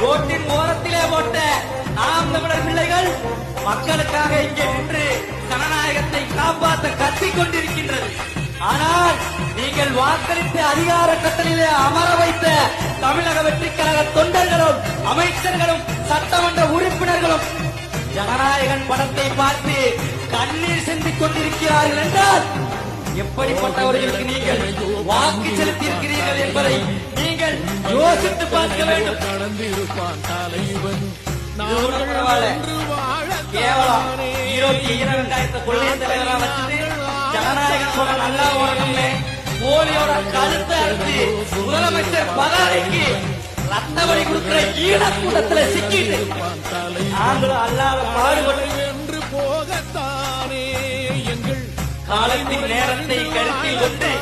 ரோட்டின் ஓரத்திலே போட்ட நாம் தமிழர் பிள்ளைகள் மக்களுக்காக இங்கே நின்று ஜனநாயகத்தை காப்பாற்ற கத்திக் கொண்டிருக்கின்றது. ஆனால் நீங்கள் வாக்களித்து அதிகார கட்டளிலே அமர வைத்த தமிழக வெற்றிக் கழக தொண்டர்களும் அமைச்சர்களும் சட்டமன்ற உறுப்பினர்களும் ஜனநாயகன் படத்தை பார்த்து கண்ணீர் சிந்திக் கொண்டிருக்கிறார்கள் என்றால் எப்படிப்பட்டவர்களுக்கு நீங்கள் வாக்கு செலுத்தியிருக்கிறீர்கள் என்பதை நீங்கள் யோசித்து பார்க்க வேண்டும். கேவலம் 22,000 கொள்கை தலைவராக வச்சுட்டு ஜனநாயகன் போல நல்லா ஓடணும்னு போலியோட கழுத்தை அறுத்து முதலமைச்சர் பதாரிக்கு ரத்த வழி கொடுக்கிற ஈழக்கூட்டத்தில் சிக்கிட்டு நாங்களும் அல்லாத பாடுபட்டு என்று போகத்தானே எங்கள் காலத்தின் நேரத்தை கருத்தில் கொண்டு